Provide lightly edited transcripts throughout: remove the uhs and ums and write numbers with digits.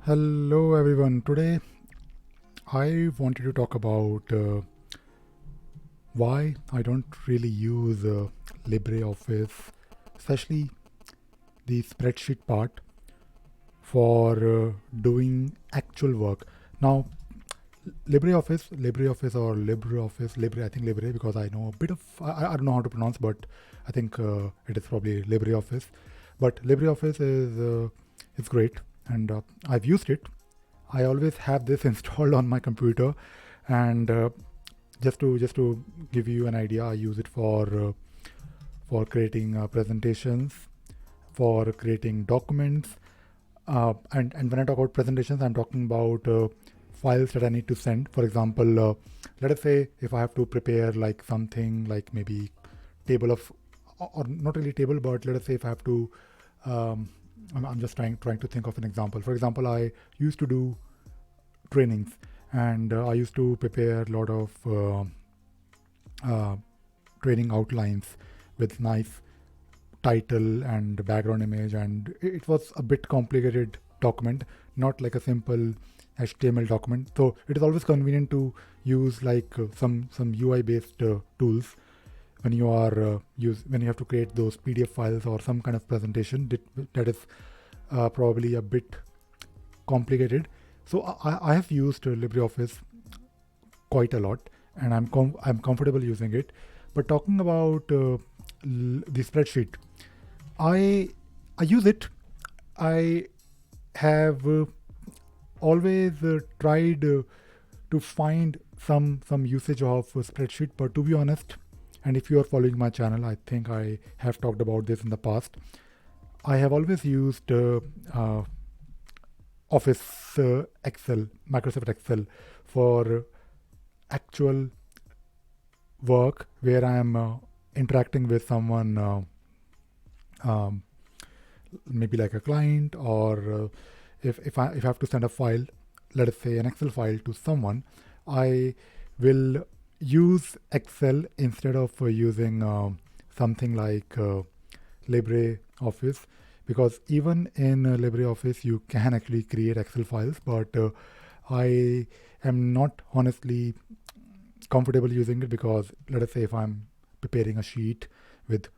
Hello everyone. Today I wanted to talk about why I don't really use LibreOffice, especially the spreadsheet part for doing actual work. Now, LibreOffice or LibreOffice, Libre, I think Libre because I know a bit of, I don't know how to pronounce, but I think it is probably LibreOffice. But LibreOffice is great and I've used it. I always have this installed on my computer, and just to give you an idea, I use it for creating presentations, for creating documents, and when I talk about presentations, I'm talking about files that I need to send. For example, let us say if I have to prepare like something like maybe table of, or not really table, but let us say if I have to. Um, I'm just trying to think of an example. For example, I used to do trainings, and I used to prepare a lot of uh, training outlines with nice title and background image, and it was a bit complicated document, not like a simple HTML document. So it is always convenient to use like some UI based tools when you are when you have to create those PDF files or some kind of presentation that is probably a bit complicated. So I have used LibreOffice quite a lot, and I'm comfortable using it. But talking about the spreadsheet, I I use it. I have always tried to find some usage of a spreadsheet, but to be honest, and if you are following my channel, I think I have talked about this in the past. I have always used Office Excel, Microsoft Excel, for actual work where I am interacting with someone, um, maybe like a client, or if I have to send a file, let us say an Excel file to someone, I will use Excel instead of using something like LibreOffice, because even in LibreOffice you can actually create Excel files, but I am not honestly comfortable using it because let us say if I'm preparing a sheet with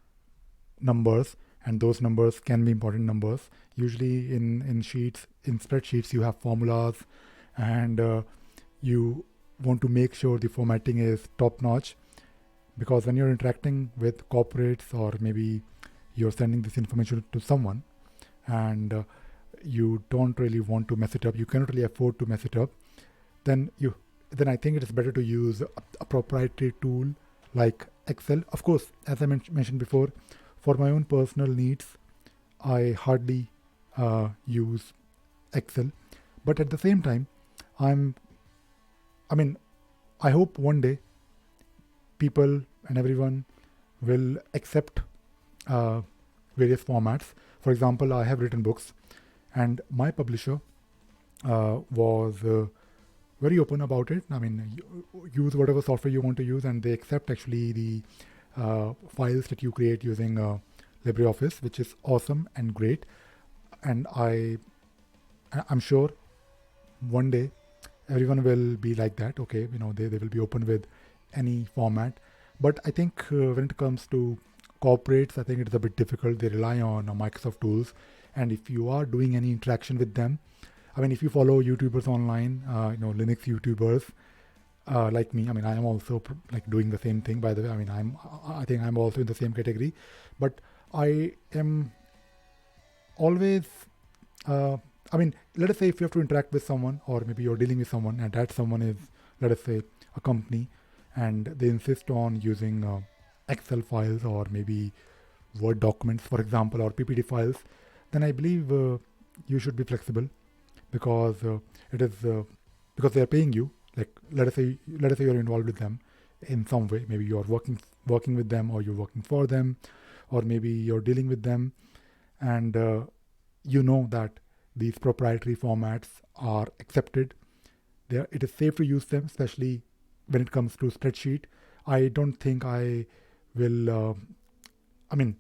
numbers, and those numbers can be important numbers. Usually in sheets, in spreadsheets, you have formulas, and you want to make sure the formatting is top notch, because when you're interacting with corporates, or maybe you're sending this information to someone, and you don't really want to mess it up, you cannot really afford to mess it up, then you then I think it is better to use a proprietary tool like Excel. Of course, as I mentioned before, for my own personal needs, I hardly use Excel. But at the same time, I'm I mean I hope one day people and everyone will accept uh, various formats. For example, I have written books, and my publisher was very open about it. I mean, use whatever software you want to use, and they accept actually the files that you create using LibreOffice, which is awesome and great. And I'm sure one day everyone will be like that. Okay, they will be open with any format. But I think when it comes to corporates, I think it's a bit difficult. They rely on Microsoft tools, and if you are doing any interaction with them, I mean, if you follow YouTubers online, Linux YouTubers like me. I mean, I am also like doing the same thing. By the way, I mean, I think I'm also in the same category, but I am always. I mean, let us say if you have to interact with someone, or maybe you're dealing with someone, and that someone is, let us say, a company, and they insist on using Excel files, or maybe Word documents, for example, or PPT files, then I believe you should be flexible, because it is because they are paying you. Like let us say you're involved with them in some way. Maybe you're working with them, or you're working for them, or maybe you're dealing with them, and you know that these proprietary formats are accepted. It is safe to use them, especially when it comes to spreadsheet. I don't think I will. I mean,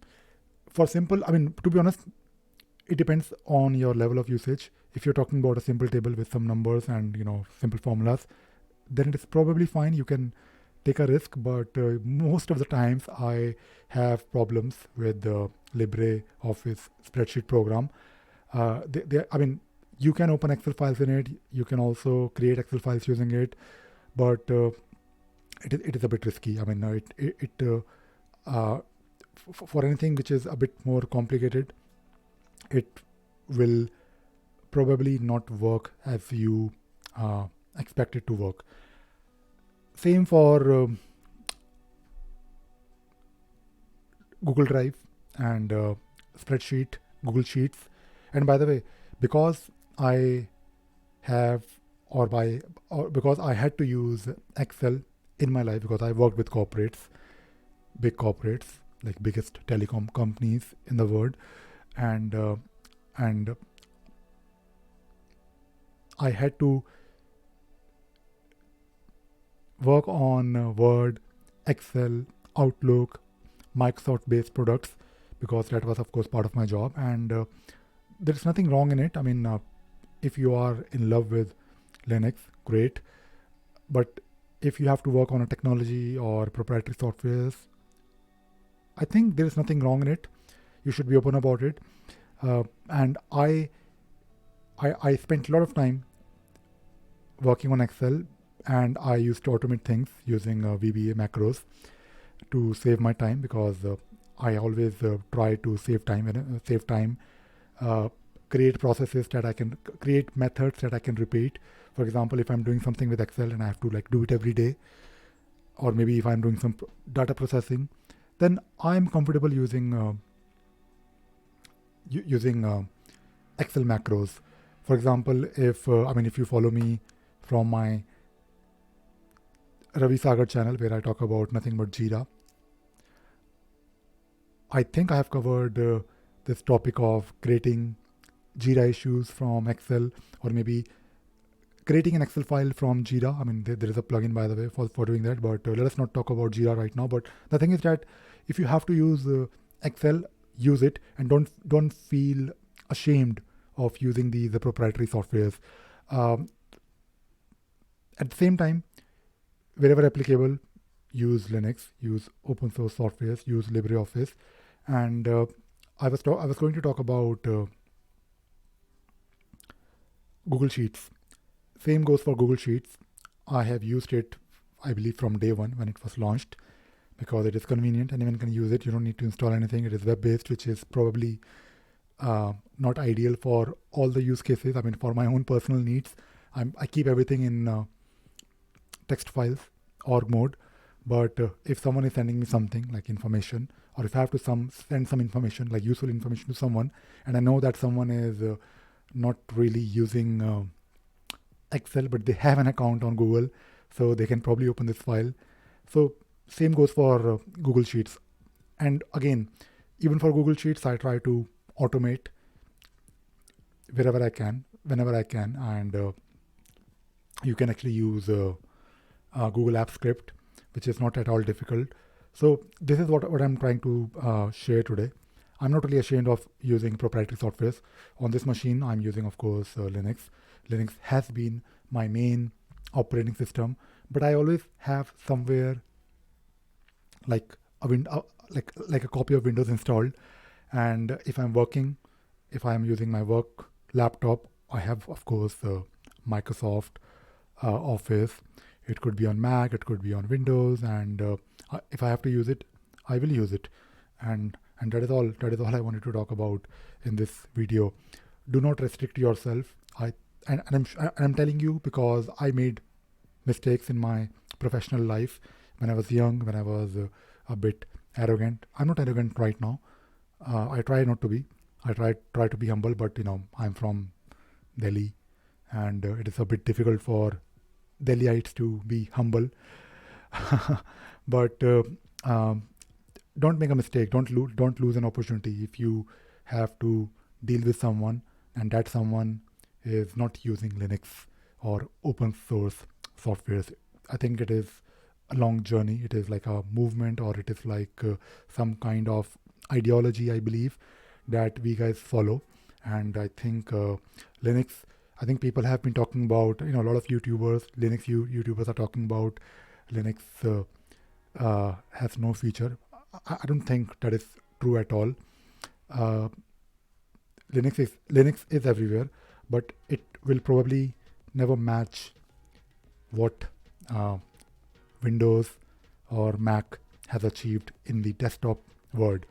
for simple. I mean, to be honest, it depends on your level of usage. if you're talking about a simple table with some numbers and simple formulas, then it is probably fine. You can take a risk, but most of the times I have problems with the LibreOffice spreadsheet program. I mean, you can open Excel files in it. You can also create Excel files using it, but it is a bit risky. I mean, for anything which is a bit more complicated, it will probably not work as you expect it to work. Same for Google Drive and spreadsheet, Google Sheets. And by the way, because I have because I had to use Excel in my life, because I worked with corporates, big corporates, like biggest telecom companies in the world, and I had to work on Word, Excel, Outlook, Microsoft-based products, because that was, of course, part of my job. And there's nothing wrong in it. I mean, if you are in love with Linux, great. But if you have to work on a technology or proprietary softwares, I think there is nothing wrong in it. You should be open about it. And I spent a lot of time working on Excel, and I used to automate things using VBA macros to save my time, because I always try to save time, create processes that I can create methods that I can repeat. For example, if I'm doing something with Excel and I have to do it every day, or maybe if I'm doing some data processing, then I'm comfortable using Excel macros. For example, if you follow me from my Ravi Sagar channel, where I talk about nothing but Jira, I think I have covered this topic of creating Jira issues from Excel, or maybe creating an Excel file from Jira. I mean, there is a plugin, by the way, for doing that, but let us not talk about Jira right now. But the thing is that if you have to use Excel, use it, and don't feel ashamed of using the proprietary softwares. At the same time, wherever applicable, use Linux, use open source softwares, use LibreOffice. And I was going to talk about Google Sheets. Same goes for Google Sheets. I have used it, I believe, from day one when it was launched, because it is convenient. Anyone can use it. You don't need to install anything. It is web-based, which is probably not ideal for all the use cases. I mean, for my own personal needs, I keep everything in text files, org mode. But if someone is sending me something like information, or if I have to send some information, like useful information to someone, and I know that someone is not really using Excel, but they have an account on Google, so they can probably open this file. So same goes for Google Sheets. And again, even for Google Sheets, I try to automate wherever I can, whenever I can. And you can actually use Google Apps Script, which is not at all difficult. So this is what I'm trying to share today. I'm not really ashamed of using proprietary softwares. On this machine, I'm using, of course, Linux. Linux has been my main operating system, but I always have somewhere like a copy of Windows installed. And if I'm working, if I'm using my work laptop, I have, of course, Microsoft Office. It could be on Mac, it could be on Windows, and if I have to use it, I will use it. And that is all. That is all I wanted to talk about in this video. Do not restrict yourself. I'm telling you, because I made mistakes in my professional life when I was young, when I was a bit arrogant. I'm not arrogant right now. I try not to be. I try to be humble, but I'm from Delhi, and it is a bit difficult for Delhiites to be humble. But don't make a mistake. Don't lose an opportunity if you have to deal with someone, and that someone is not using Linux or open source softwares. I think it is a long journey. It is like a movement, or it is like some kind of ideology, I believe, that we guys follow. And I think Linux, I think people have been talking about, a lot of YouTubers are talking about Linux has no feature. I don't think that is true at all. Uh, Linux is everywhere, but it will probably never match what uh, Windows or Mac has achieved in the desktop world.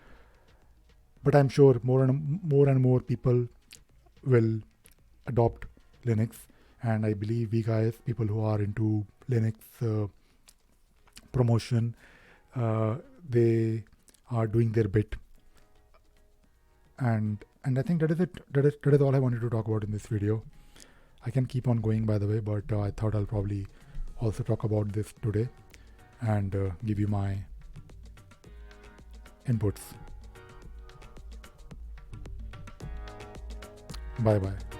But I'm sure more and more people will adopt Linux, and I believe we guys, people who are into Linux promotion, uh, they are doing their bit. And I think that is it. That is all I wanted to talk about in this video. I can keep on going, by the way, but I thought I'll probably also talk about this today and give you my inputs. Bye bye.